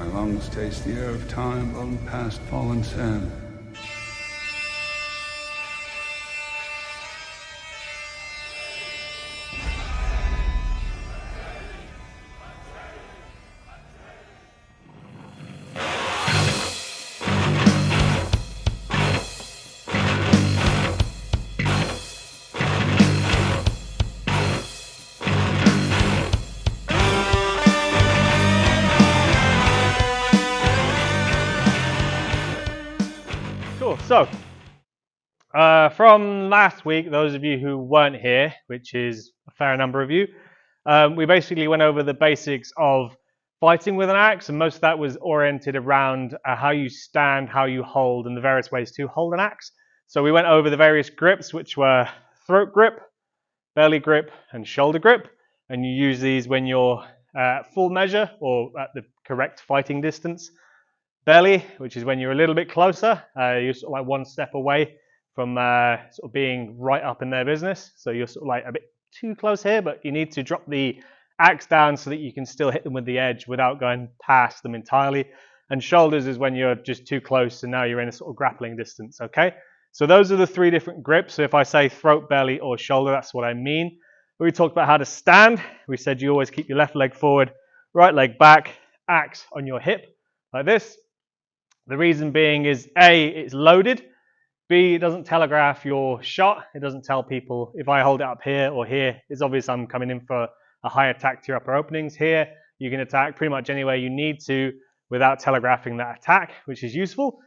lungs taste the air of time, blown past fallen sand. So, from last week, those of you who weren't here, which is a fair number of you, we basically went over the basics of fighting with an axe, and most of that was oriented around how you stand, how you hold, and the various ways to hold an axe. So we went over the various grips, which were throat grip, belly grip, and shoulder grip, and you use these when you're at full measure or at the correct fighting distance. Belly, which is when you're a little bit closer, you're sort of like one step away from sort of being right up in their business. So you're sort of like a bit too close here, but you need to drop the axe down so that you can still hit them with the edge without going past them entirely. And shoulders is when you're just too close and now you're in a sort of grappling distance, okay? So those are the three different grips. So if I say throat, belly, or shoulder, that's what I mean. We talked about how to stand. We said you always keep your left leg forward, right leg back, axe on your hip, like this. The reason being is A, it's loaded. B, it doesn't telegraph your shot. It doesn't tell people if I hold it up here or here, it's obvious I'm coming in for a high attack to your upper openings. Here, you can attack pretty much anywhere you need to without telegraphing that attack, which is useful.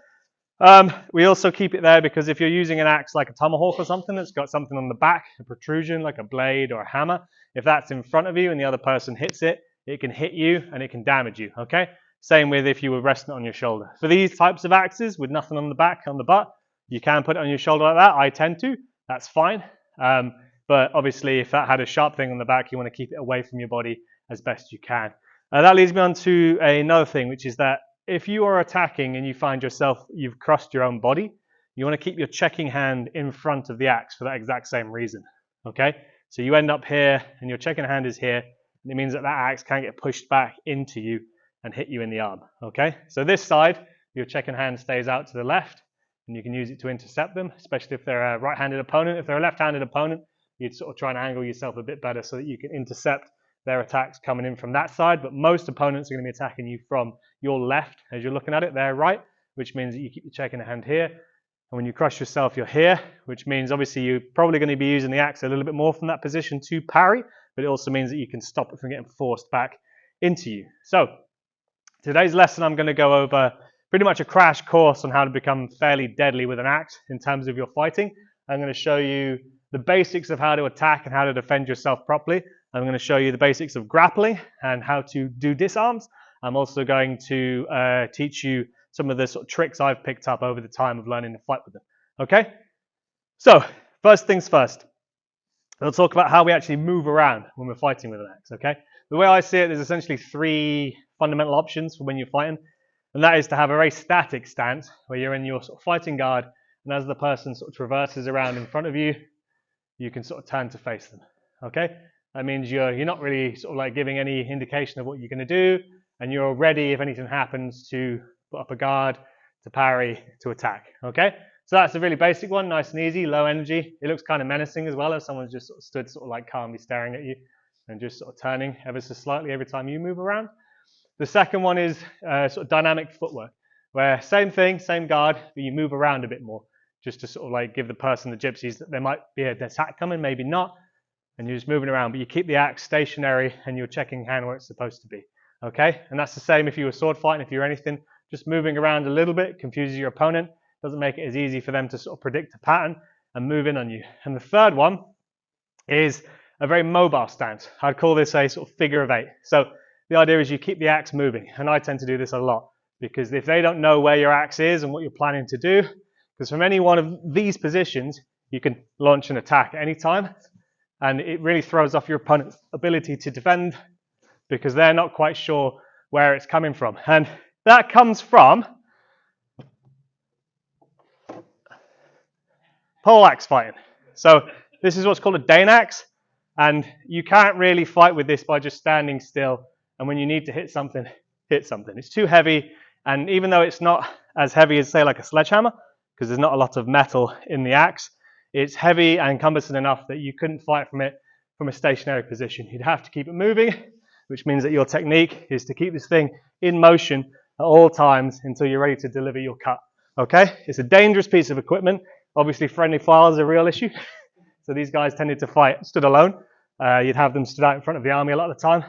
We also keep it there because if you're using an axe like a tomahawk or something that's got something on the back, a protrusion like a blade or a hammer, if that's in front of you and the other person hits it, it can hit you and it can damage you, okay? Same with if you were resting on your shoulder. For these types of axes with nothing on the back, on the butt, you can put it on your shoulder like that. I tend to. That's fine. But obviously, if that had a sharp thing on the back, you want to keep it away from your body as best you can. That leads me on to another thing, which is that if you are attacking and you find yourself, you've crossed your own body, you want to keep your checking hand in front of the axe for that exact same reason. Okay? So you end up here and your checking hand is here. And it means that that axe can't get pushed back into you and hit you in the arm, okay? So this side, your checking hand stays out to the left, and you can use it to intercept them, especially if they're a right-handed opponent. If they're a left-handed opponent, you'd sort of try and angle yourself a bit better so that you can intercept their attacks coming in from that side, but most opponents are going to be attacking you from your left as you're looking at it, their right, which means that you keep your checking hand here, and when you cross yourself, you're here, which means obviously you're probably going to be using the axe a little bit more from that position to parry, but it also means that you can stop it from getting forced back into you. So, today's lesson, I'm going to go over pretty much a crash course on how to become fairly deadly with an axe in terms of your fighting. I'm going to show you the basics of how to attack and how to defend yourself properly. I'm going to show you the basics of grappling and how to do disarms. I'm also going to teach you some of the sort of tricks I've picked up over the time of learning to fight with them. Okay? So, first things first. We'll talk about how we actually move around when we're fighting with an axe, okay? The way I see it, there's essentially three fundamental options for when you're fighting, and that is to have a very static stance where you're in your sort of fighting guard, and as the person sort of traverses around in front of you, you can sort of turn to face them, okay? That means you're not really sort of like giving any indication of what you're going to do, and you're ready if anything happens to put up a guard, to parry, to attack, okay? So that's a really basic one, nice and easy, low energy. It looks kind of menacing as well, as someone's just sort of stood sort of like calmly staring at you and just sort of turning ever so slightly every time you move around. The second one is sort of dynamic footwork, where same thing, same guard, but you move around a bit more, just to sort of like give the person, the gypsies, that there might be an attack coming, maybe not, and you're just moving around, but you keep the axe stationary and you're checking hand where it's supposed to be, okay? And that's the same if you were sword fighting, if you're anything, just moving around a little bit confuses your opponent, doesn't make it as easy for them to sort of predict a pattern and move in on you. And the third one is a very mobile stance. I'd call this a sort of figure of eight. So the idea is you keep the axe moving, and I tend to do this a lot because if they don't know where your axe is and what you're planning to do, because from any one of these positions, you can launch an attack at any time, and it really throws off your opponent's ability to defend because they're not quite sure where it's coming from. And that comes from pole axe fighting. So this is what's called a Dane axe, and you can't really fight with this by just standing still, and when you need to hit something, hit something. It's too heavy, and even though it's not as heavy as, say, like a sledgehammer, because there's not a lot of metal in the axe, it's heavy and cumbersome enough that you couldn't fight from it from a stationary position. You'd have to keep it moving, which means that your technique is to keep this thing in motion at all times until you're ready to deliver your cut. Okay? It's a dangerous piece of equipment. Obviously, friendly fire is a real issue. So these guys tended to fight stood alone. You'd have them stood out in front of the army a lot of the time.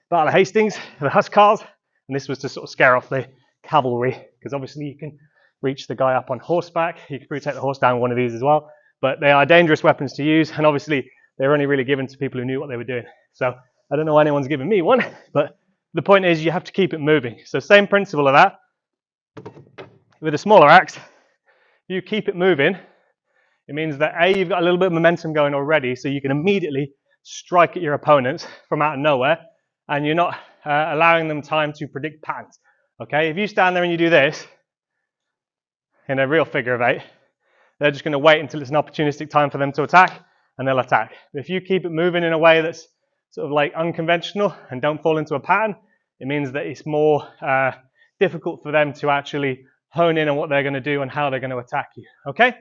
Battle of Hastings, the Huscarls, and this was to sort of scare off the cavalry, because obviously you can reach the guy up on horseback. You can probably take the horse down with one of these as well. But they are dangerous weapons to use, and obviously they're only really given to people who knew what they were doing. So I don't know why anyone's given me one, but the point is you have to keep it moving. So same principle of that. With a smaller axe, you keep it moving. It means that A, you've got a little bit of momentum going already, so you can immediately strike at your opponents from out of nowhere, and you're not allowing them time to predict patterns. Okay, if you stand there and you do this, in a real figure of 8, they're just going to wait until it's an opportunistic time for them to attack, and they'll attack. But if you keep it moving in a way that's sort of like unconventional and don't fall into a pattern, it means that it's more difficult for them to actually hone in on what they're going to do and how they're going to attack you. Okay?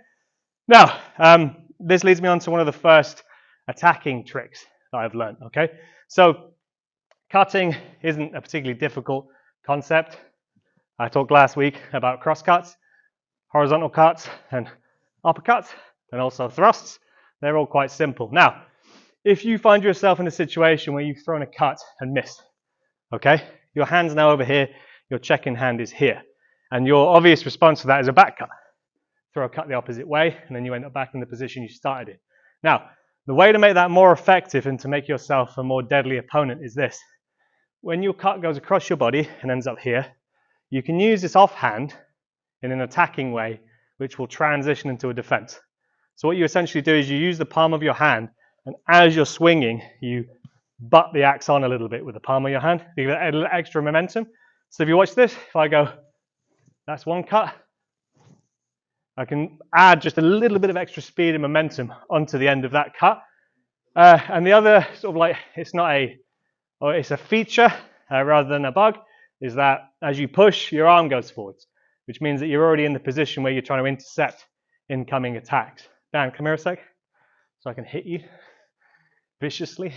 Now, this leads me on to one of the first attacking tricks that I've learned. Okay? So, cutting isn't a particularly difficult concept. I talked last week about cross cuts, horizontal cuts, and uppercuts, and also thrusts. They're all quite simple. Now, if you find yourself in a situation where you've thrown a cut and missed, okay, your hand's now over here, your checking hand is here, and your obvious response to that is a back cut. Throw a cut the opposite way, and then you end up back in the position you started in. Now, the way to make that more effective and to make yourself a more deadly opponent is this. When your cut goes across your body and ends up here, you can use this offhand in an attacking way, which will transition into a defense. So what you essentially do is you use the palm of your hand, and as you're swinging, you butt the axe on a little bit with the palm of your hand. You get a little extra momentum. So if you watch this, if I go, that's one cut, I can add just a little bit of extra speed and momentum onto the end of that cut. And the other sort of like, it's a feature rather than a bug, is that as you push, your arm goes forwards, which means that you're already in the position where you're trying to intercept incoming attacks. Dan, come here a sec, so I can hit you viciously.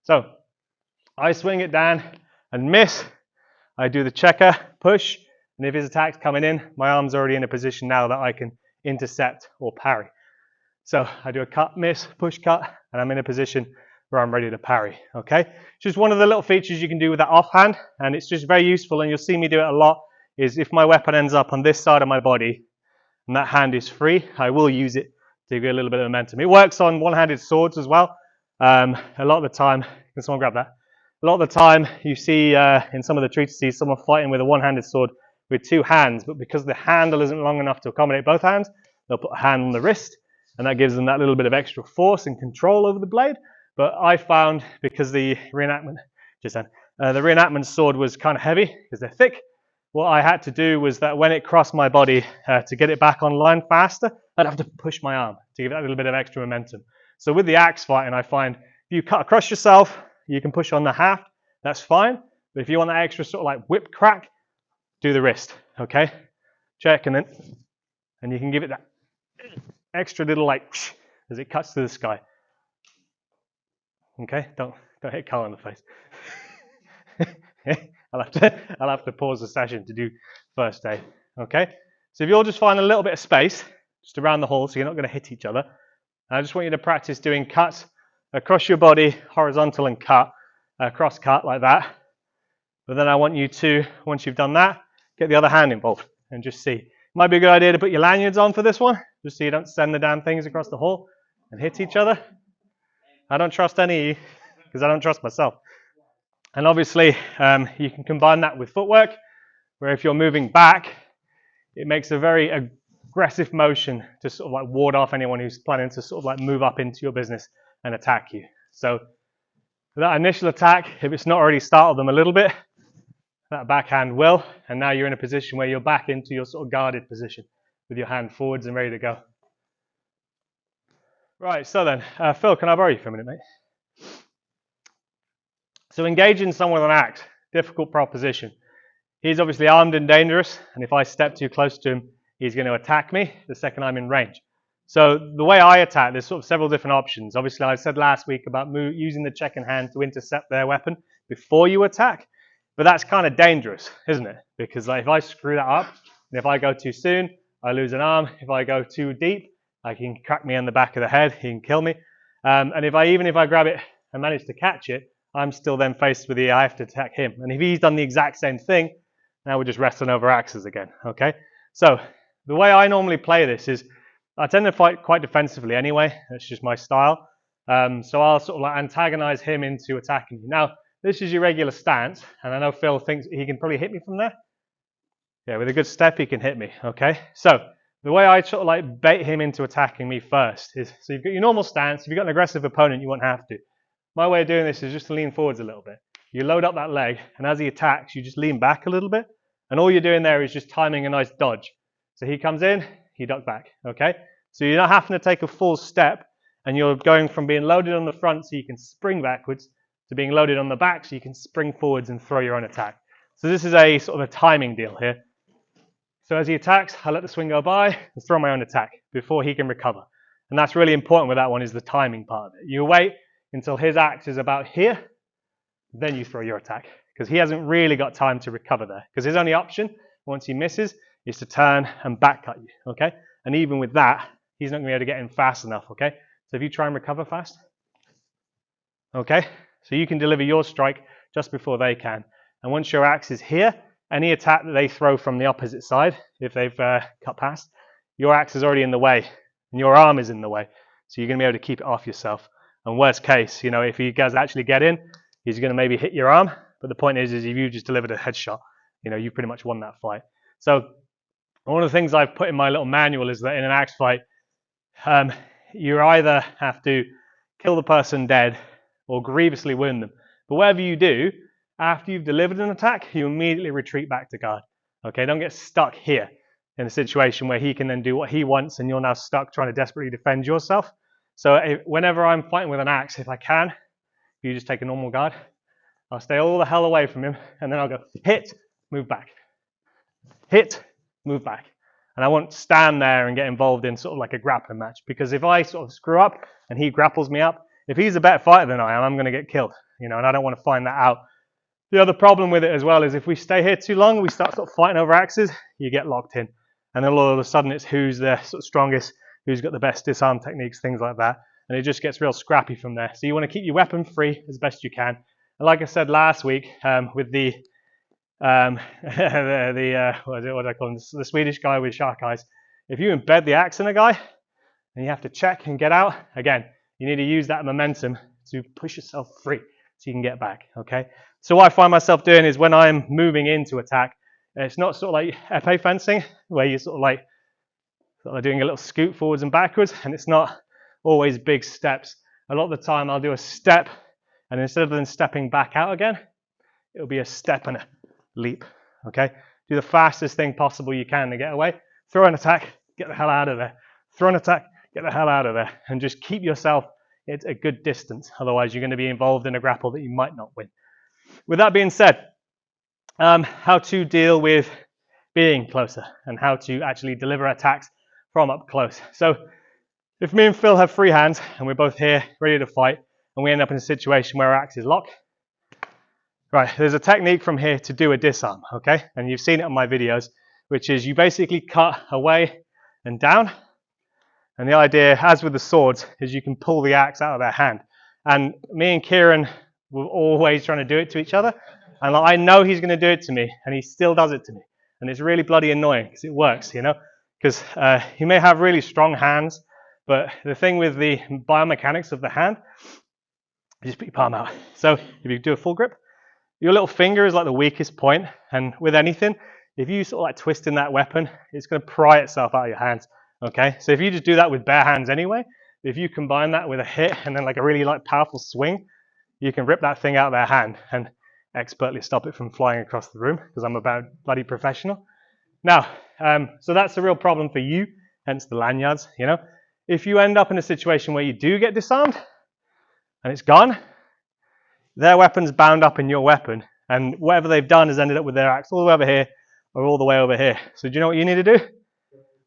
So, I swing it down and miss. I do the checker, push, and if his attack's coming in, my arm's already in a position now that I can intercept or parry. So, I do a cut, miss, push, cut, and I'm in a position where I'm ready to parry, okay? It's just one of the little features you can do with that offhand, and it's just very useful, and you'll see me do it a lot, is if my weapon ends up on this side of my body, and that hand is free, I will use it to give you a little bit of momentum. It works on one-handed swords as well. A lot of the time, can someone grab that? A lot of the time, you see in some of the treatises, someone fighting with a one-handed sword with two hands, but because the handle isn't long enough to accommodate both hands, they'll put a hand on the wrist, and that gives them that little bit of extra force and control over the blade. But I found, because the reenactment sword was kind of heavy, because they're thick, what I had to do was that when it crossed my body, to get it back online faster, I'd have to push my arm to give it a little bit of extra momentum. So with the axe fighting, I find if you cut across yourself, you can push on the haft, that's fine. But if you want that extra sort of like whip crack, do the wrist, okay? Check, and you can give it that extra little like as it cuts to the sky. Okay, don't hit Carl in the face. I'll have to pause the session to do first aid. Okay, so if you'll just find a little bit of space just around the hall, so you're not going to hit each other. I just want you to practice doing cuts across your body, horizontal and cut, cross cut like that. But then I want you to, once you've done that, get the other hand involved and just see. Might be a good idea to put your lanyards on for this one, just so you don't send the damn things across the hall and hit each other. I don't trust any of you, because I don't trust myself. And obviously, you can combine that with footwork, where if you're moving back, it makes a very aggressive motion to sort of like ward off anyone who's planning to sort of like move up into your business and attack you. So that initial attack, if it's not already startled them a little bit, that backhand will, and now you're in a position where you're back into your sort of guarded position with your hand forwards and ready to go. Right, so then, Phil, can I borrow you for a minute, mate? So engaging someone with an axe difficult proposition. He's obviously armed and dangerous, and if I step too close to him, he's going to attack me the second I'm in range. So the way I attack, there's sort of several different options. Obviously, I said last week about using the check in hand to intercept their weapon before you attack, but that's kind of dangerous, isn't it? Because like, if I screw that up, and if I go too soon, I lose an arm. If I go too deep, he can crack me on the back of the head, he can kill me. And even if I grab it and manage to catch it, I'm still then faced with I have to attack him. And if he's done the exact same thing, now we're just wrestling over axes again, okay? So the way I normally play this is I tend to fight quite defensively anyway. That's just my style. So I'll sort of like antagonize him into attacking me. Now, this is your regular stance, and I know Phil thinks he can probably hit me from there. Yeah, with a good step, he can hit me, okay? So the way I sort of like bait him into attacking me first is, so you've got your normal stance. If you've got an aggressive opponent, you won't have to. My way of doing this is just to lean forwards a little bit. You load up that leg, and as he attacks, you just lean back a little bit, and all you're doing there is just timing a nice dodge. So he comes in, you duck back, okay? So you're not having to take a full step, and you're going from being loaded on the front so you can spring backwards to being loaded on the back so you can spring forwards and throw your own attack. So this is a sort of a timing deal here. So as he attacks, I let the swing go by and throw my own attack before he can recover. And that's really important with that one, is the timing part of it. You wait until his axe is about here, then you throw your attack, because he hasn't really got time to recover there. Because his only option, once he misses, is to turn and back cut you, okay? And even with that, he's not going to be able to get in fast enough, okay? So if you try and recover fast, okay? So you can deliver your strike just before they can. And once your axe is here, any attack that they throw from the opposite side, if they've cut past, your axe is already in the way, and your arm is in the way. So you're going to be able to keep it off yourself. And worst case, if he does actually get in, he's going to maybe hit your arm. But the point is if you just delivered a headshot, you've pretty much won that fight. So one of the things I've put in my little manual is that in an axe fight, you either have to kill the person dead or grievously wound them. But whatever you do, after you've delivered an attack, you immediately retreat back to guard. Okay, don't get stuck here in a situation where he can then do what he wants and you're now stuck trying to desperately defend yourself. So whenever I'm fighting with an axe, if I can, you just take a normal guard. I'll stay all the hell away from him, and then I'll go hit, move back. Hit, move back. And I won't stand there and get involved in sort of like a grappling match, because if I sort of screw up and he grapples me up, if he's a better fighter than I am, I'm going to get killed, and I don't want to find that out. The other problem with it as well is if we stay here too long, we start sort of fighting over axes, you get locked in. And then all of a sudden it's who's the sort of strongest, who's got the best disarm techniques, things like that. And it just gets real scrappy from there. So you want to keep your weapon free as best you can. And like I said last week, with the what do I call him? The Swedish guy with shark eyes. If you embed the axe in a guy and you have to check and get out, again, you need to use that momentum to push yourself free so you can get back, okay? So what I find myself doing is when I'm moving into attack, it's not sort of like épée fencing, where you're sort of doing a little scoot forwards and backwards, and it's not always big steps. A lot of the time I'll do a step, and instead of then stepping back out again, it'll be a step and a leap, okay? Do the fastest thing possible you can to get away. Throw an attack, get the hell out of there. Throw an attack, get the hell out of there. And just keep yourself at a good distance. Otherwise, you're going to be involved in a grapple that you might not win. With that being said, how to deal with being closer and how to actually deliver attacks from up close. So if me and Phil have free hands and we're both here ready to fight and we end up in a situation where our axes lock, right, there's a technique from here to do a disarm, okay? And you've seen it on my videos, which is you basically cut away and down. And the idea, as with the swords, is you can pull the axe out of their hand. And me and Kieran were always trying to do it to each other. And I know he's going to do it to me, and he still does it to me. And it's really bloody annoying because it works, because he may have really strong hands, but the thing with the biomechanics of the hand, you just put your palm out. So if you do a full grip, your little finger is like the weakest point, and with anything, if you sort of like twist in that weapon, it's going to pry itself out of your hands, okay? So if you just do that with bare hands anyway, if you combine that with a hit and then like a really like powerful swing, you can rip that thing out of their hand and expertly stop it from flying across the room, because I'm a bloody professional. Now, so that's a real problem for you, hence the lanyards, If you end up in a situation where you do get disarmed and it's gone, their weapon's bound up in your weapon, And whatever they've done has ended up with their axe all the way over here or all the way over here. So do you know what you need to do?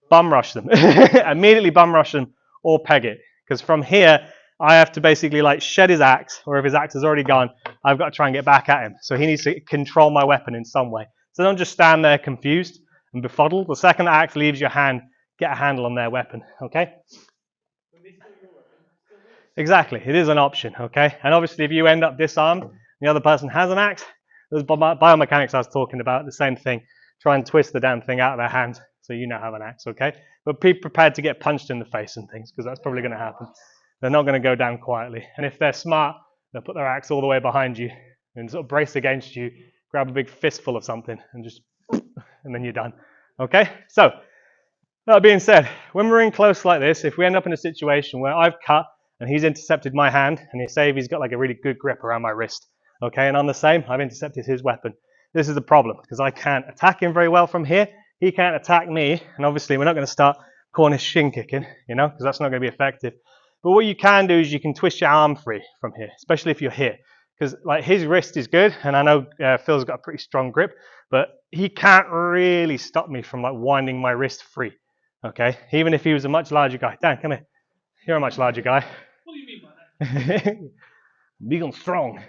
Bum rush them. Immediately bum rush them or peg it. Because from here, I have to basically like shed his axe, or if his axe is already gone, I've got to try and get back at him. So he needs to control my weapon in some way. So don't just stand there confused and befuddled. The second the axe leaves your hand, get a handle on their weapon, okay? Exactly, it is an option, okay? And obviously if you end up disarmed, and the other person has an axe, those biomechanics I was talking about, the same thing. Try and twist the damn thing out of their hand so you now have an axe, okay? But be prepared to get punched in the face and things, because that's probably going to happen. They're not going to go down quietly. And if they're smart, they'll put their axe all the way behind you and sort of brace against you, grab a big fistful of something and just, and then you're done, okay? So, that being said, when we're in close like this, if we end up in a situation where I've cut and he's intercepted my hand, and say if he's got like a really good grip around my wrist, okay, and I'm the same, I've intercepted his weapon. This is the problem, because I can't attack him very well from here, he can't attack me, and obviously we're not going to start corner shin kicking, you know, because that's not going to be effective. But what you can do is you can twist your arm free from here, especially if you're here, because like his wrist is good, and I know Phil's got a pretty strong grip, but he can't really stop me from like winding my wrist free, okay, even if he was a much larger guy. Dan, come here. You're a much larger guy. What do you mean by that? Big and strong.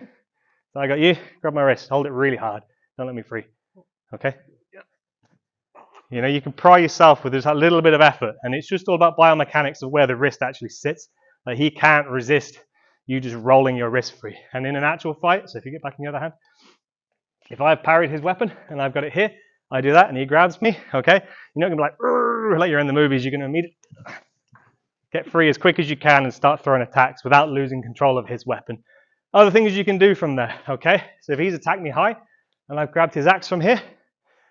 So I got you. Grab my wrist. Hold it really hard. Don't let me free. Okay? You know, you can pry yourself with just a little bit of effort, and it's just all about biomechanics of where the wrist actually sits. Like he can't resist you just rolling your wrist free. And in an actual fight, so if you get back in the other hand, if I've parried his weapon and I've got it here, I do that and he grabs me, okay? You're not going to be like you're in the movies. You're going to immediately get free as quick as you can and start throwing attacks without losing control of his weapon. Other things you can do from there, okay? So if he's attacked me high and I've grabbed his axe from here,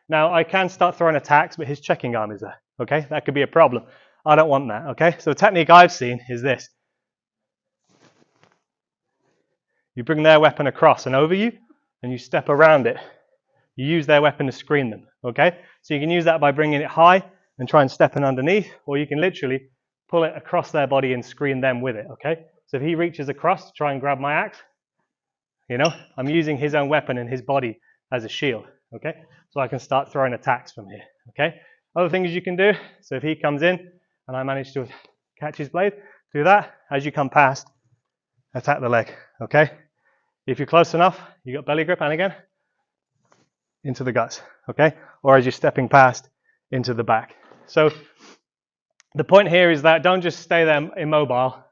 now I can start throwing attacks, but his checking arm is there, okay? That could be a problem. I don't want that, okay? So the technique I've seen is this. You bring their weapon across and over you, and you step around it. You use their weapon to screen them, okay? So you can use that by bringing it high and try and step in underneath, or you can literally pull it across their body and screen them with it, okay? So if he reaches across to try and grab my axe, you know, I'm using his own weapon and his body as a shield, okay? So I can start throwing attacks from here, okay? Other things you can do, so if he comes in and I manage to catch his blade, do that. As you come past, attack the leg, okay? If you're close enough, you got belly grip, and again, into the guts, okay? Or as you're stepping past, into the back. So the point here is that don't just stay there immobile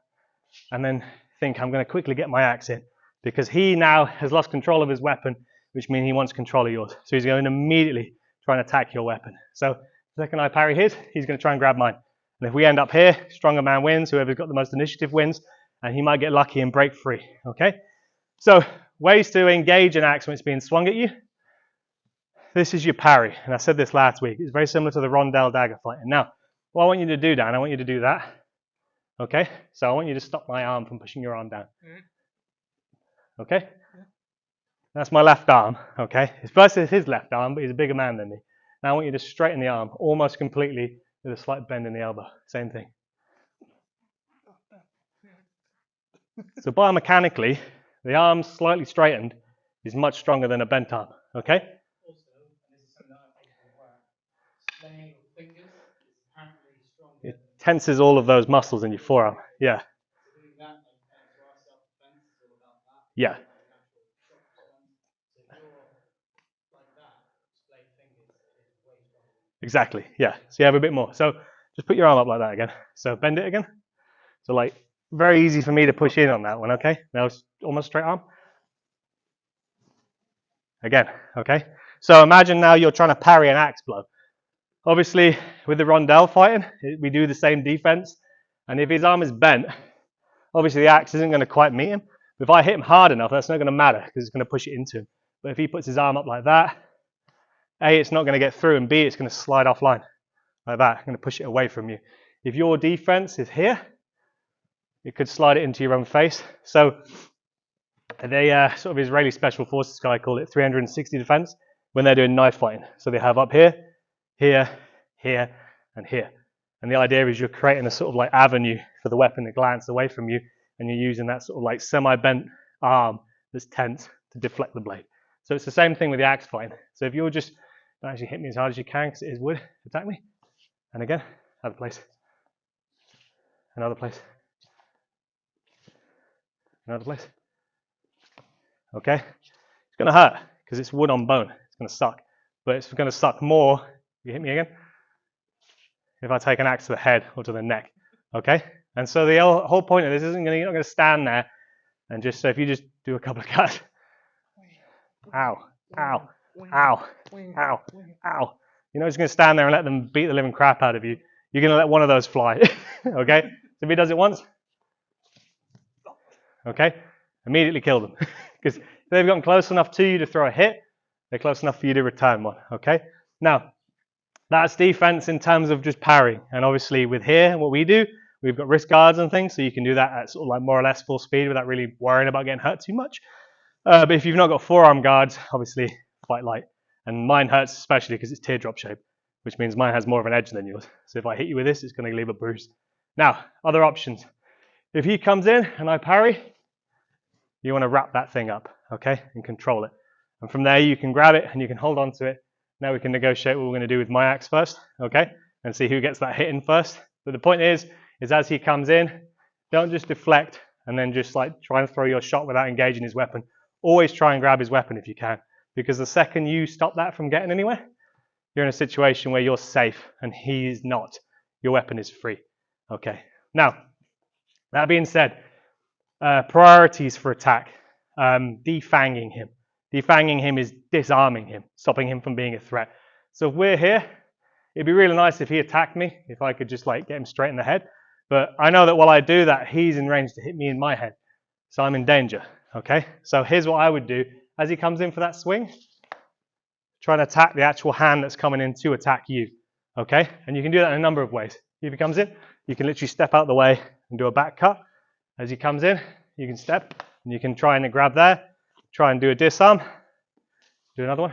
and then think I'm going to quickly get my axe in, because he now has lost control of his weapon, which means he wants control of yours. So he's going to immediately try and attack your weapon. So the second I parry his, he's going to try and grab mine. And if we end up here, stronger man wins, whoever's got the most initiative wins, and he might get lucky and break free, okay? So ways to engage an axe when it's being swung at you. This is your parry, and I said this last week. It's very similar to the rondel dagger fight. And now, what I want you to do, Dan, I want you to do that. Okay? So I want you to stop my arm from pushing your arm down. Okay? That's my left arm, okay? It's his left arm, but he's a bigger man than me. Now I want you to straighten the arm almost completely with a slight bend in the elbow. Same thing. So biomechanically, the arm slightly straightened is much stronger than a bent arm, okay? Also, and this is something that I've taken from work, slaying your fingers is apparently stronger. It tenses all of those muscles in your forearm. Yeah. So doing that, like for our self-defense, is all about that. Yeah. Like an actual shock response. So if you're like that, splayed fingers is way stronger. Exactly. Yeah. So you have a bit more. So just put your arm up like that again. So bend it again. So like very easy for me to push in on that one, okay? Now it's almost straight arm. Again, okay? So imagine now you're trying to parry an axe blow. Obviously, with the rondel fighting, we do the same defense. And if his arm is bent, obviously the axe isn't going to quite meet him. But if I hit him hard enough, that's not going to matter because it's going to push it into him. But if he puts his arm up like that, A, it's not going to get through, and B, it's going to slide offline like that. I'm going to push it away from you. If your defense is here, it could slide it into your own face. So they sort of Israeli special forces guy call it 360 defense when they're doing knife fighting. So they have up here, here, here, and here. And the idea is you're creating a sort of like avenue for the weapon to glance away from you, and you're using that sort of like semi-bent arm that's tense to deflect the blade. So it's the same thing with the axe fighting. So if you're just, don't actually hit me as hard as you can because it is wood, attack me. And again, another place. Another place. Another place. Okay? It's going to hurt because it's wood on bone. It's going to suck. But it's going to suck more, you hit me again, if I take an axe to the head or to the neck. Okay? And so the whole point of this isn't going to, you're not going to stand there and just, so if you just do a couple of cuts, ow, ow, ow, ow, ow. You're not just going to stand there and let them beat the living crap out of you. You're going to let one of those fly. Okay? So if he does it once, okay, immediately kill them. Because if they've gotten close enough to you to throw a hit, they're close enough for you to return one. Okay? Now, that's defense in terms of just parrying. And obviously with here, what we do, we've got wrist guards and things, so you can do that at sort of like more or less full speed without really worrying about getting hurt too much. But if you've not got forearm guards, obviously fight light. And mine hurts especially because it's teardrop shape, which means mine has more of an edge than yours. So if I hit you with this, it's going to leave a bruise. Now, other options. If he comes in and I parry, you want to wrap that thing up, okay, and control it. And from there, you can grab it and you can hold on to it. Now we can negotiate what we're going to do with my axe first, okay, and see who gets that hit in first. But the point is as he comes in, don't just deflect and then just like try and throw your shot without engaging his weapon. Always try and grab his weapon if you can, because the second you stop that from getting anywhere, you're in a situation where you're safe and he's not. Your weapon is free. Okay. Now, that being said, priorities for attack. Defanging him. Defanging him is disarming him, stopping him from being a threat. So if we're here, it'd be really nice if he attacked me, if I could just like get him straight in the head. But I know that while I do that, he's in range to hit me in my head. So I'm in danger. Okay. So here's what I would do. As he comes in for that swing, try and attack the actual hand that's coming in to attack you. Okay? And you can do that in a number of ways. If he comes in, you can literally step out the way and do a back cut. As he comes in, you can step and you can try and grab there, try and do a disarm, do another one.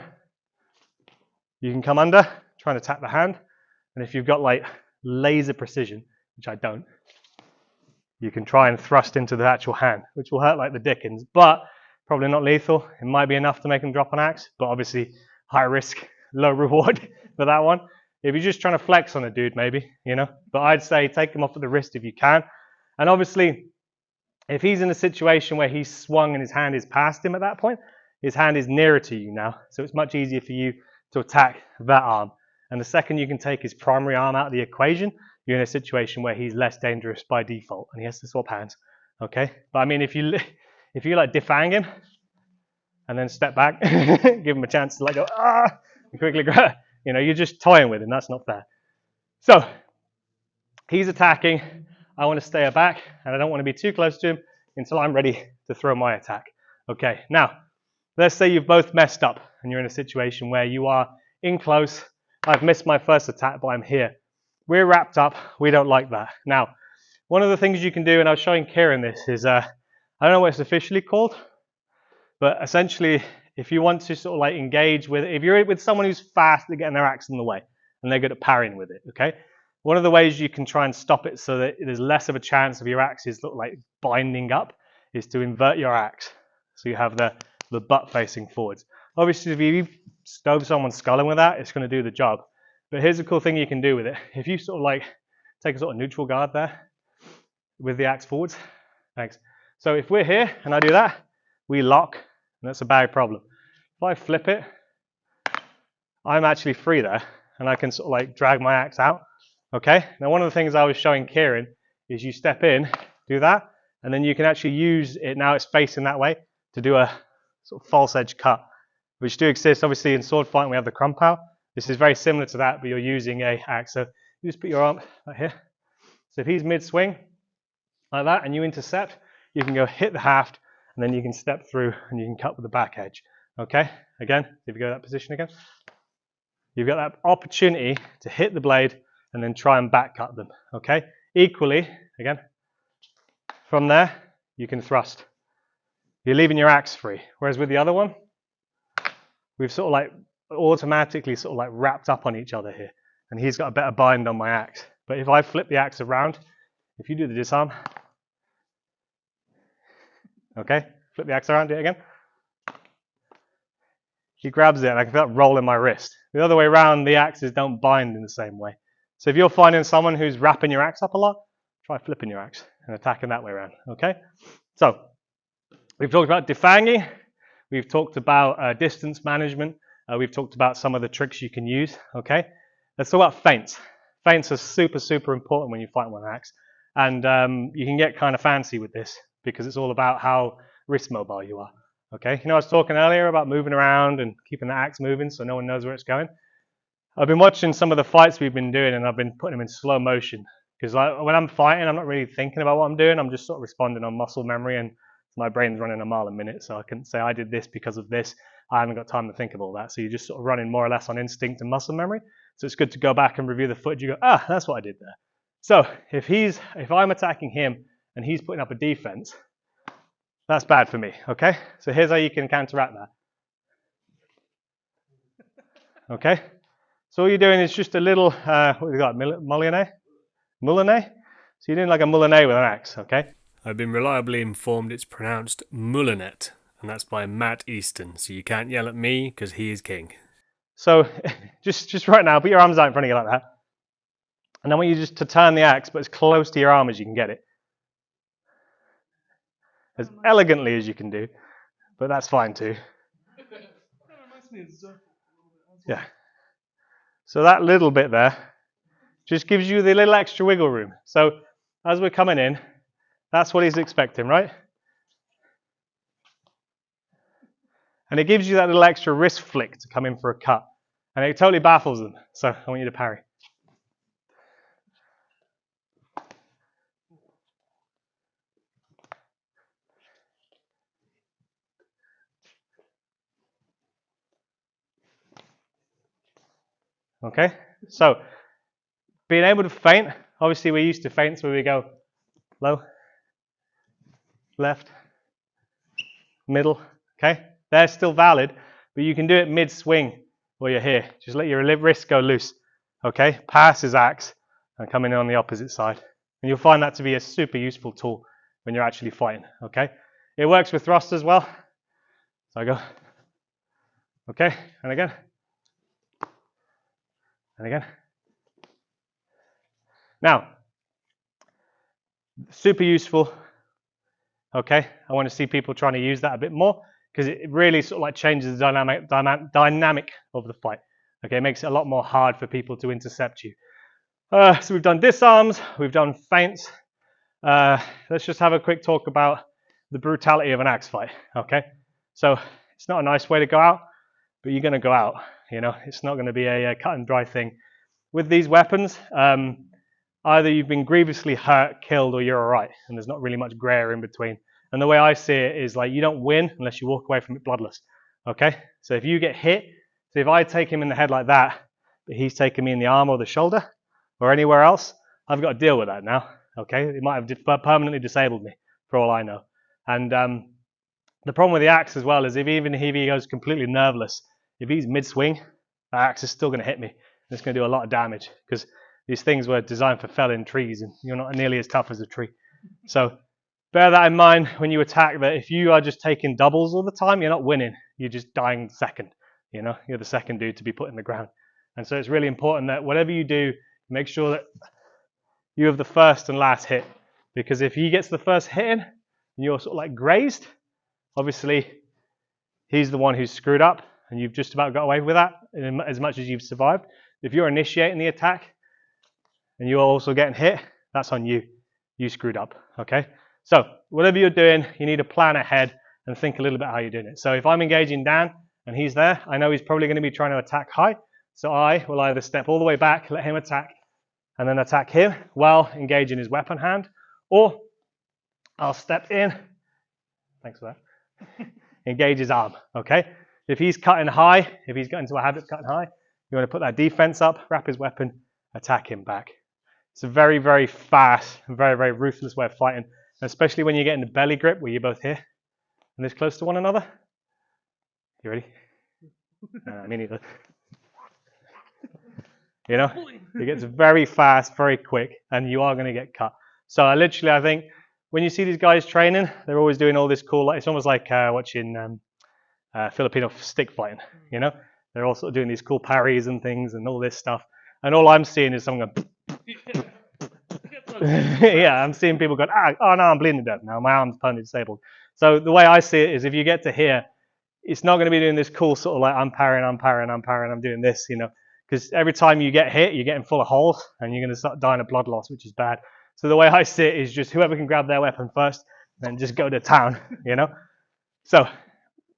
You can come under, try and attack the hand. And if you've got like laser precision, which I don't, you can try and thrust into the actual hand, which will hurt like the dickens, but probably not lethal. It might be enough to make him drop an axe, but obviously high risk, low reward for that one. If you're just trying to flex on a dude, maybe, you know, but I'd say take him off at the wrist if you can. And obviously, if he's in a situation where he's swung and his hand is past him at that point, his hand is nearer to you now. So it's much easier for you to attack that arm. And the second you can take his primary arm out of the equation, you're in a situation where he's less dangerous by default and he has to swap hands. Okay? But I mean, if you like defang him and then step back, give him a chance to like go, and quickly grab, you know, you're just toying with him. That's not fair. So he's attacking. I want to stay back and I don't want to be too close to him until I'm ready to throw my attack. Okay, now let's say you've both messed up and you're in a situation where you are in close. I've missed my first attack, but I'm here. We're wrapped up. We don't like that. Now, one of the things you can do, and I was showing Kieran this, is I don't know what it's officially called, but essentially, if you want to sort of like engage with, if you're with someone who's fast at getting their axe in the way and they're good at parrying with it, okay? One of the ways you can try and stop it so that there's less of a chance of your axes look like binding up is to invert your axe. So you have the butt facing forwards. Obviously, if you stove someone's skull in with that, it's going to do the job. But here's a cool thing you can do with it. If you sort of like take a sort of neutral guard there with the axe forwards. Thanks. So if we're here and I do that, we lock, and that's a bad problem. If I flip it, I'm actually free there, and I can sort of like drag my axe out. Okay? Now one of the things I was showing Kieran is you step in, do that, and then you can actually use it, now it's facing that way, to do a sort of false edge cut, which do exist. Obviously in sword fighting we have the crumpau. This is very similar to that, but you're using a axe. So you just put your arm right here. So if he's mid-swing, like that, and you intercept, you can go hit the haft, and then you can step through and you can cut with the back edge. Okay? Again, if you go to that position again, you've got that opportunity to hit the blade and then try and back cut them. Okay? Equally, again, from there, you can thrust. You're leaving your axe free. Whereas with the other one, we've sort of like automatically sort of like wrapped up on each other here. And he's got a better bind on my axe. But if I flip the axe around, if you do the disarm, okay, flip the axe around, do it again. he grabs it and I can feel it roll in my wrist. The other way around, the axes don't bind in the same way. So if you're finding someone who's wrapping your axe up a lot, try flipping your axe and attacking that way around, okay? So we've talked about defanging, we've talked about distance management, we've talked about some of the tricks you can use, okay? Let's talk about feints. Feints are super, super important when you fight with an axe. And you can get kind of fancy with this because it's all about how wrist mobile you are, okay? You know, I was talking earlier about moving around and keeping the axe moving so no one knows where it's going. I've been watching some of the fights we've been doing and I've been putting them in slow motion because when I'm fighting, I'm not really thinking about what I'm doing. I'm just sort of responding on muscle memory and my brain's running a mile a minute. So I can say I did this because of this. I haven't got time to think of all that. So you're just sort of running more or less on instinct and muscle memory. So it's good to go back and review the footage. You go, that's what I did there. So if I'm attacking him and he's putting up a defense, that's bad for me, okay? So here's how you can counteract that. Okay? So all you're doing is just a little, what have you got, moulinet? Moulinet? So you're doing like a moulinet with an axe, okay? I've been reliably informed it's pronounced moulinet, and that's by Matt Easton, so you can't yell at me because he is king. So just right now, put your arms out in front of you like that. And I want you just to turn the axe, but as close to your arm as you can get it. As elegantly as you can do, but that's fine too. Yeah. So that little bit there just gives you the little extra wiggle room. So as we're coming in, that's what he's expecting, right? And it gives you that little extra wrist flick to come in for a cut. And it totally baffles them. So I want you to parry. Okay, so being able to feint, obviously we're used to feints where we go low, left, middle, okay? They're still valid, but you can do it mid-swing while you're here. Just let your wrist go loose, okay? Pass his axe and come in on the opposite side. And you'll find that to be a super useful tool when you're actually fighting, okay? It works with thrust as well. So I go, okay, and again. And again. Now, super useful. Okay, I want to see people trying to use that a bit more because it really sort of like changes the dynamic of the fight. Okay, it makes it a lot more hard for people to intercept you. So we've done disarms, we've done feints. Let's just have a quick talk about the brutality of an axe fight. Okay, so it's not a nice way to go out, but you're going to go out. You know, it's not going to be a cut and dry thing. With these weapons, either you've been grievously hurt, killed, or you're all right, and there's not really much grey area in between. And the way I see it is like you don't win unless you walk away from it bloodless. Okay, so if you get hit, so if I take him in the head like that, but he's taking me in the arm or the shoulder or anywhere else, I've got to deal with that now. Okay, it might have permanently disabled me for all I know. And the problem with the axe as well is even if he goes completely nerveless, if he's mid-swing, the axe is still going to hit me. And it's going to do a lot of damage because these things were designed for felling trees and you're not nearly as tough as a tree. So bear that in mind when you attack, that if you are just taking doubles all the time, you're not winning. You're just dying second. You know, you're the second dude to be put in the ground. And so it's really important that whatever you do, make sure that you have the first and last hit. Because if he gets the first hit in and you're sort of like grazed, obviously he's the one who's screwed up. And you've just about got away with that as much as you've survived. If you're initiating the attack and you're also getting hit, that's on you. You screwed up, okay? So whatever you're doing, you need to plan ahead and think a little bit how you're doing it. So if I'm engaging Dan and he's there, I know he's probably going to be trying to attack high. So I will either step all the way back, let him attack, and then attack him while engaging his weapon hand, or I'll step in, thanks for that, engage his arm, okay? If he's cutting high, if he's got into a habit of cutting high, you want to put that defense up, wrap his weapon, attack him back. It's a very, very fast and very, very ruthless way of fighting, especially when you get in the belly grip where you're both here and this close to one another. You ready? Me neither. You know, it gets very fast, very quick, and you are going to get cut. So I think when you see these guys training, they're always doing all this cool, it's almost like watching Filipino stick fighting, you know? They're all sort of doing these cool parries and things and all this stuff. And all I'm seeing is someone going, yeah, I'm seeing people going, oh no, I'm bleeding to death now. My arm's permanently disabled. So the way I see it is if you get to here, it's not going to be doing this cool sort of like I'm parrying, I'm doing this, you know, because every time you get hit, you're getting full of holes and you're going to start dying of blood loss, which is bad. So the way I see it is just whoever can grab their weapon first and just go to town, you know. So,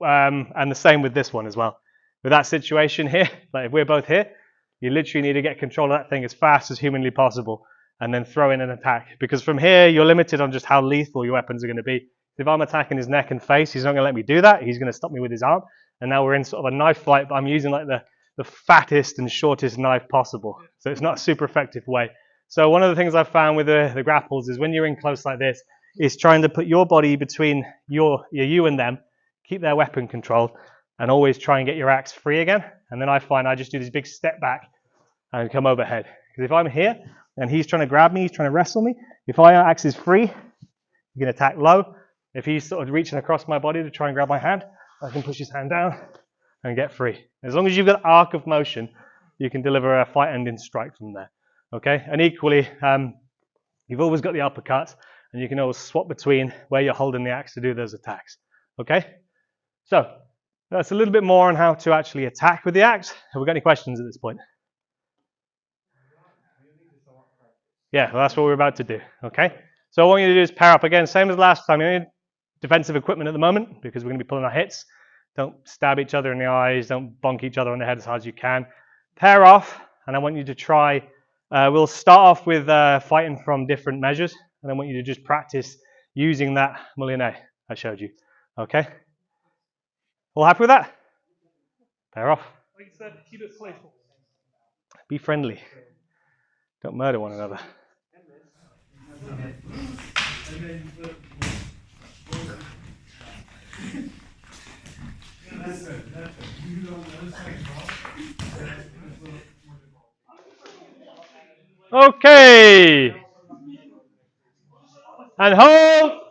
and the same with this one as well. With that situation here, like if we're both here, you literally need to get control of that thing as fast as humanly possible and then throw in an attack. Because from here, you're limited on just how lethal your weapons are going to be. If I'm attacking his neck and face, he's not going to let me do that. He's going to stop me with his arm. And now we're in sort of a knife fight, but I'm using like the fattest and shortest knife possible. So it's not a super effective way. So one of the things I've found with the grapples is when you're in close like this, is trying to put your body between you and them, keep their weapon controlled, and always try and get your axe free again. And then I find I just do this big step back and come overhead. Because if I'm here and he's trying to grab me, he's trying to wrestle me, if my axe is free, you can attack low. If he's sort of reaching across my body to try and grab my hand, I can push his hand down and get free. As long as you've got arc of motion, you can deliver a fight-ending strike from there. Okay? And equally, you've always got the uppercuts, and you can always swap between where you're holding the axe to do those attacks. Okay? So, that's a little bit more on how to actually attack with the axe. Have we got any questions at this point? Yeah, well, that's what we're about to do. Okay? So what I want you to do is pair up again, same as last time. You need defensive equipment at the moment because we're going to be pulling our hits. Don't stab each other in the eyes. Don't bonk each other on the head as hard as you can. Pair off, and I want you to try. We'll start off with fighting from different measures, and I want you to just practice using that moulinet I showed you. Okay? All happy with that? Pair off. Like you said, keep it playful. Be friendly. Don't murder one another. Okay. And hold.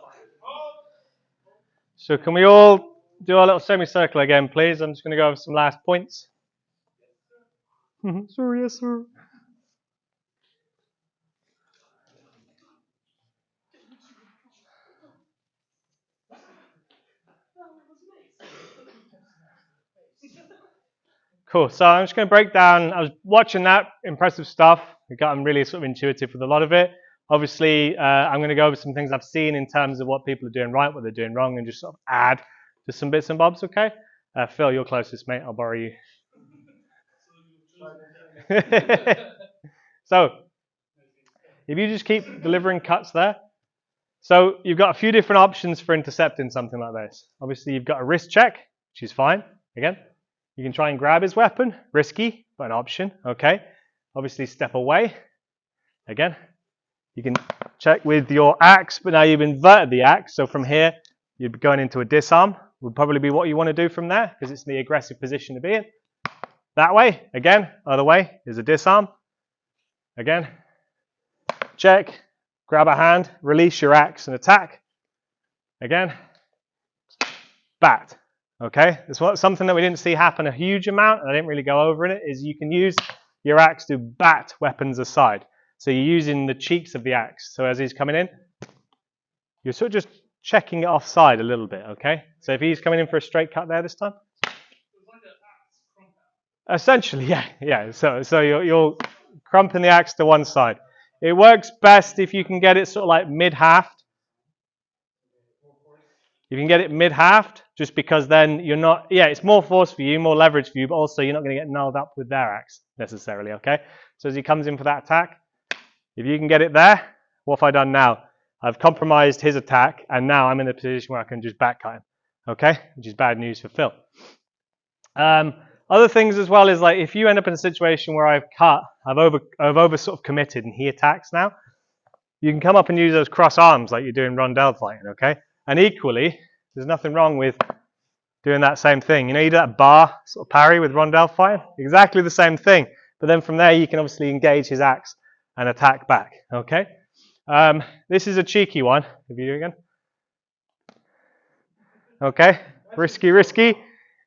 So can we all do our little semicircle again, please? I'm just going to go over some last points. Sir, yes, sir. Cool. So I'm just going to break down. I was watching that impressive stuff. I'm really sort of intuitive with a lot of it. Obviously, I'm going to go over some things I've seen in terms of what people are doing right, what they're doing wrong, and just sort of add to some bits and bobs. Okay. Phil, you're closest, mate. I'll borrow you. So, if you just keep delivering cuts there. So you've got a few different options for intercepting something like this. Obviously, you've got a wrist check, which is fine. Again, you can try and grab his weapon. Risky, but an option. Okay. Obviously, step away. Again, you can check with your axe, but now you've inverted the axe. So from here, you'd be going into a disarm. Would probably be what you want to do from there, because it's the aggressive position to be in. That way, again, other way is a disarm. Again, check, grab a hand, release your axe and attack. Again, bat. Okay, it's something that we didn't see happen a huge amount, and I didn't really go over in it, is you can use your axe to bat weapons aside. So you're using the cheeks of the axe. So as he's coming in, you're sort of just checking it offside a little bit, okay? So if he's coming in for a straight cut there this time. Essentially, yeah. So you're crumping the axe to one side. It works best if you can get it sort of like mid-haft. You can get it mid-haft, just because then you're not, it's more force for you, more leverage for you, but also you're not going to get nailed up with their axe necessarily, okay? So as he comes in for that attack, if you can get it there, what have I done now? I've compromised his attack, and now I'm in a position where I can just back cut him, okay? Which is bad news for Phil. Other things as well is like if you end up in a situation where I've over sort of committed and he attacks now, you can come up and use those cross arms like you're doing rondel fighting, okay? And equally, there's nothing wrong with doing that same thing. You know, you do that bar sort of parry with rondel fighting, exactly the same thing. But then from there, you can obviously engage his axe and attack back, okay? This is a cheeky one. If you do again. Okay, risky.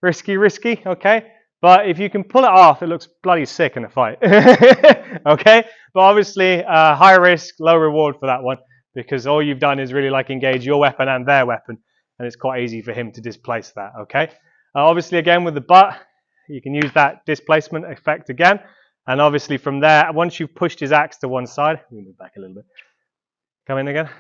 risky, okay? But if you can pull it off, it looks bloody sick in a fight, okay? But obviously, high risk, low reward for that one, because all you've done is really like engage your weapon and their weapon, and it's quite easy for him to displace that, okay? Obviously, again, with the butt, you can use that displacement effect again, and obviously from there, once you've pushed his axe to one side, let me move back a little bit, come in again.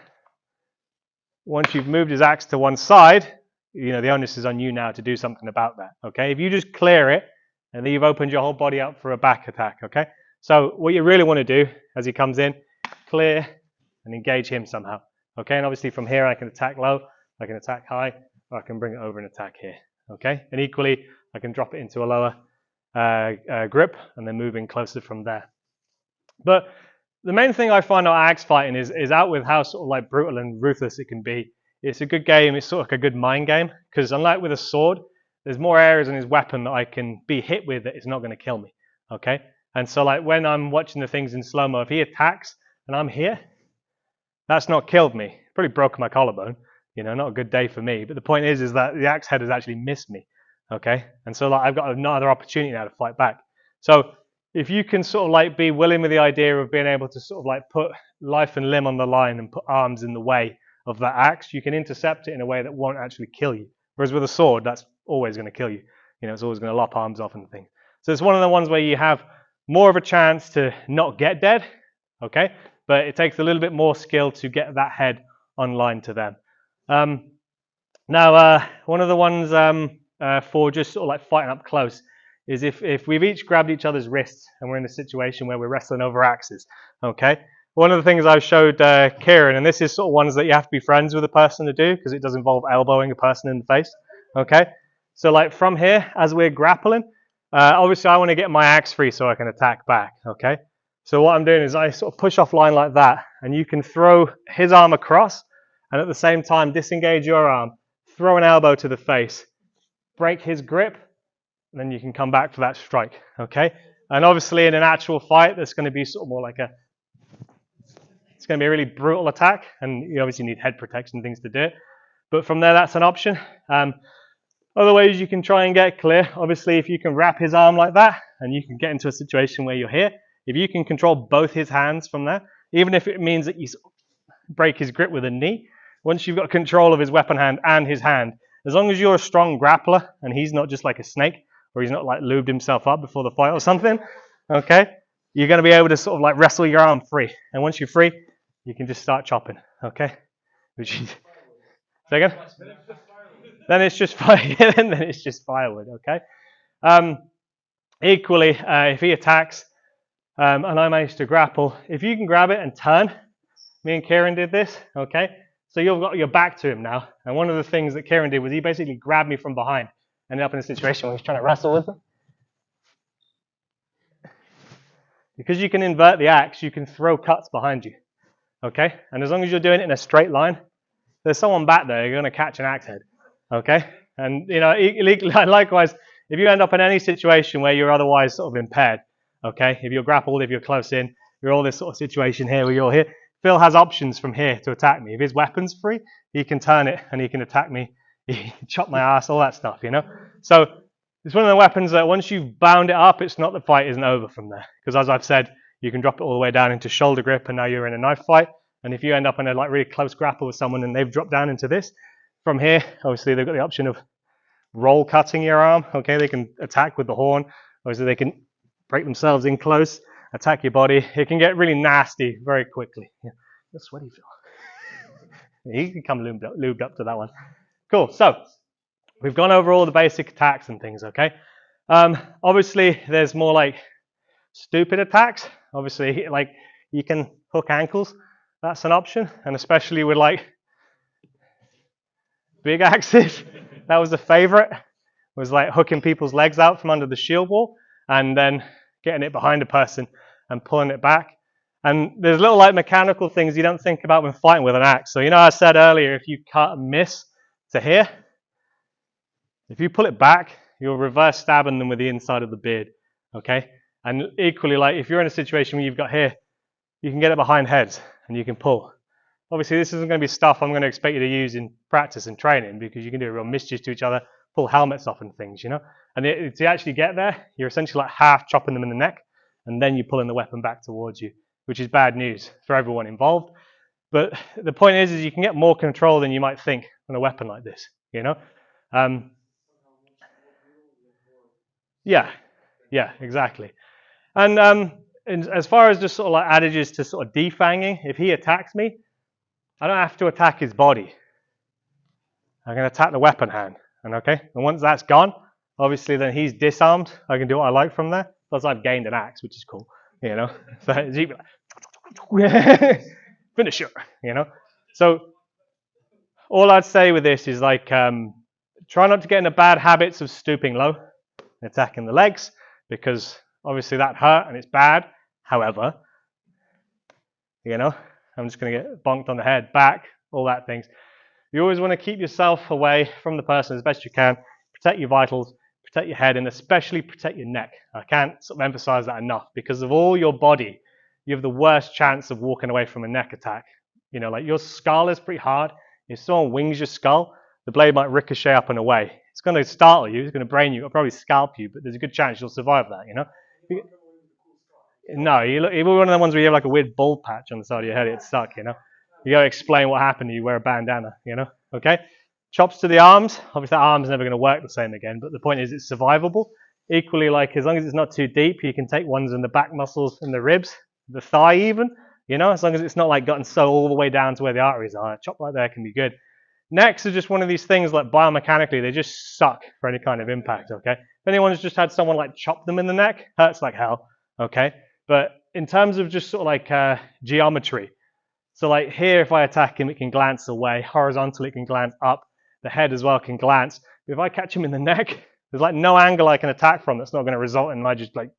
Once you've moved his axe to one side, you know, the onus is on you now to do something about that, okay? If you just clear it, and then you've opened your whole body up for a back attack, okay? So what you really want to do, as he comes in, clear and engage him somehow, okay? And obviously from here, I can attack low, I can attack high, or I can bring it over and attack here, okay? And equally, I can drop it into a lower grip, and then move in closer from there. But the main thing I find out axe fighting is out with how sort of like brutal and ruthless it can be. It's a good game. It's sort of like a good mind game, because unlike with a sword, there's more areas in his weapon that I can be hit with that it's not going to kill me, okay? And so like when I'm watching the things in slow-mo, if he attacks and I'm here, that's not killed me. Probably broke my collarbone, you know, not a good day for me. But the point is that the axe head has actually missed me, okay? And so like I've got another opportunity now to fight back. So if you can sort of like be willing with the idea of being able to sort of like put life and limb on the line and put arms in the way of that axe, you can intercept it in a way that won't actually kill you. Whereas with a sword, that's always going to kill you. You know, it's always going to lop arms off and things. So it's one of the ones where you have more of a chance to not get dead, okay? But it takes a little bit more skill to get that head online to them. Now, one of the ones for just sort of like fighting up close is if we've each grabbed each other's wrists and we're in a situation where we're wrestling over axes, okay? One of the things I showed Kieran, and this is sort of ones that you have to be friends with a person to do, because it does involve elbowing a person in the face, okay? So like from here, as we're grappling, obviously I want to get my axe free so I can attack back, okay? So what I'm doing is I sort of push off line like that, and you can throw his arm across, and at the same time disengage your arm, throw an elbow to the face, break his grip, and then you can come back for that strike, okay? And obviously in an actual fight, there's going to be sort of more like it's going to be a really brutal attack, and you obviously need head protection things to do it. But from there, that's an option. Other ways you can try and get clear, obviously if you can wrap his arm like that, and you can get into a situation where you're here, if you can control both his hands from there, even if it means that you break his grip with a knee, once you've got control of his weapon hand and his hand, as long as you're a strong grappler, and he's not just like a snake, or he's not like lubed himself up before the fight or something, okay, you're going to be able to sort of like wrestle your arm free. And once you're free, you can just start chopping, okay? Which is, say again? Then it's just then it's just firewood, okay? Equally, if he attacks and I manage to grapple, if you can grab it and turn, me and Kieran did this, okay? So you've got your back to him now. And one of the things that Kieran did was he basically grabbed me from behind. Ended up in a situation where he's trying to wrestle with him. Because you can invert the axe, you can throw cuts behind you, okay? And as long as you're doing it in a straight line, there's someone back there, you're going to catch an axe head, okay? And, you know, likewise, if you end up in any situation where you're otherwise sort of impaired, okay? If you're grappled, if you're close in, you're all this sort of situation here where you're here, Phil has options from here to attack me. If his weapon's free, he can turn it and he can attack me. He can chop my ass, all that stuff, you know? So it's one of the weapons that once you've bound it up, it's not the fight isn't over from there. Because as I've said, you can drop it all the way down into shoulder grip and now you're in a knife fight. And if you end up in a like really close grapple with someone and they've dropped down into this, from here, obviously they've got the option of roll cutting your arm. Okay, they can attack with the horn. Obviously they can break themselves in close, attack your body. It can get really nasty very quickly. Yeah. You're sweaty, Phil. You can come lubed up to that one. Cool, so we've gone over all the basic attacks and things, okay? Obviously, there's more like stupid attacks. Obviously, like you can hook ankles. That's an option, and especially with like big axes. That was a favorite. It was like hooking people's legs out from under the shield wall and then getting it behind a person and pulling it back. And there's little like mechanical things you don't think about when fighting with an axe. So you know I said earlier, if you cut and miss to here, if you pull it back, you're reverse stabbing them with the inside of the beard, okay? And equally, like if you're in a situation where you've got here, you can get it behind heads and you can pull. Obviously, this isn't going to be stuff I'm going to expect you to use in practice and training because you can do a real mischief to each other, pull helmets off and things, you know. And to actually get there, you're essentially like half chopping them in the neck, and then you're pulling the weapon back towards you, which is bad news for everyone involved. But the point is you can get more control than you might think on a weapon like this, you know. Yeah, exactly. And as far as just sort of like adages to sort of defanging, if he attacks me, I don't have to attack his body. I'm going to attack the weapon hand, and once that's gone, obviously then he's disarmed. I can do what I like from there. Plus I've gained an axe, which is cool, you know. So he'd be like, finisher, you know. So all I'd say with this is like, try not to get into bad habits of stooping low and attacking the legs, because obviously that hurt and it's bad. However, you know, I'm just going to get bonked on the head, back, all that things. You always want to keep yourself away from the person as best you can. Protect your vitals, protect your head, and especially protect your neck. I can't sort of emphasize that enough, because of all your body, you have the worst chance of walking away from a neck attack. You know, like your skull is pretty hard. If someone wings your skull, the blade might ricochet up and away. It's going to startle you, it's going to brain you, it'll probably scalp you, but there's a good chance you'll survive that, you know? No, you're one of the ones where you have like a weird bald patch on the side of your head, it's stuck, you know? You got to explain what happened, you wear a bandana, you know? Okay? Chops to the arms. Obviously, that arm's never going to work the same again, but the point is it's survivable. Equally, like, as long as it's not too deep, you can take ones in the back muscles and the ribs, the thigh even, you know, as long as it's not like gotten so all the way down to where the arteries are. A chop like there can be good. Necks are just one of these things, like biomechanically, they just suck for any kind of impact, okay? If anyone's just had someone like chop them in the neck, hurts like hell, okay? But in terms of just sort of like geometry, so like here, if I attack him, it can glance away. Horizontally, it can glance up. The head as well can glance. But if I catch him in the neck, there's like no angle I can attack from that's not going to result in my just like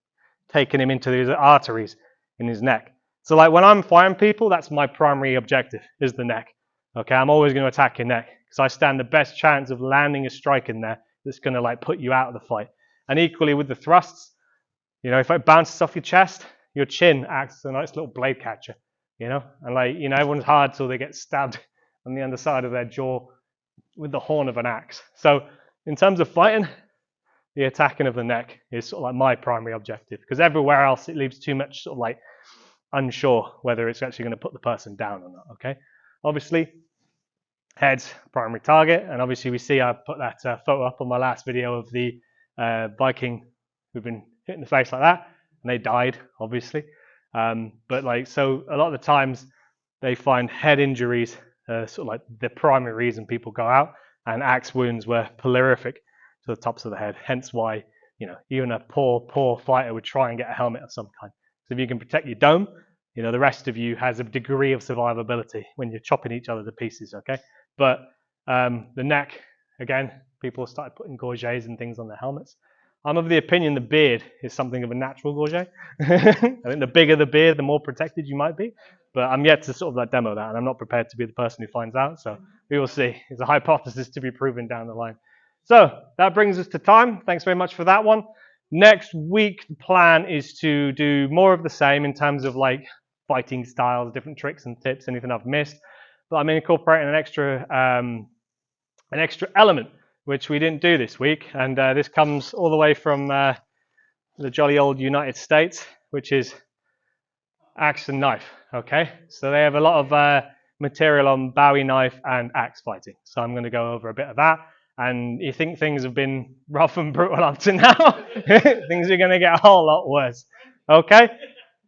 taking him into these arteries in his neck. So like when I'm firing people, that's my primary objective, is the neck. Okay, I'm always going to attack your neck because I stand the best chance of landing a strike in there that's going to like put you out of the fight. And equally with the thrusts, you know, if it bounces off your chest, your chin acts as a nice little blade catcher. You know, and like, you know, everyone's hard till they get stabbed on the underside of their jaw with the horn of an axe. So in terms of fighting, the attacking of the neck is sort of like my primary objective, because everywhere else it leaves too much sort of like unsure whether it's actually going to put the person down or not, okay? Obviously, head's primary target, and obviously we see I put that photo up on my last video of the Viking who've been hit in the face like that, and they died, obviously. But like, so a lot of the times they find head injuries sort of like the primary reason people go out, and axe wounds were prolific to the tops of the head. Hence why, you know, even a poor fighter would try and get a helmet of some kind. So if you can protect your dome, you know, the rest of you has a degree of survivability when you're chopping each other to pieces, okay? But the neck, again, people started putting gorgets and things on their helmets. I'm of the opinion the beard is something of a natural gorget. I think the bigger the beard, the more protected you might be. But I'm yet to sort of like demo that, and I'm not prepared to be the person who finds out. So we will see. It's a hypothesis to be proven down the line. So that brings us to time. Thanks very much for that one. Next week, the plan is to do more of the same in terms of like fighting styles, different tricks and tips, anything I've missed. But I'm incorporating an extra element, which we didn't do this week, and this comes all the way from the jolly old United States, which is axe and knife. Okay, so they have a lot of material on Bowie knife and axe fighting, so I'm going to go over a bit of that. And you think things have been rough and brutal up to now, things are going to get a whole lot worse. Okay,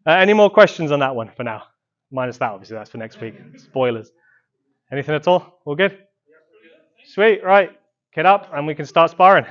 any more questions on that one for now? Minus that, obviously, that's for next week. Spoilers. Anything at all? All good? Sweet, right. Get up and we can start sparring.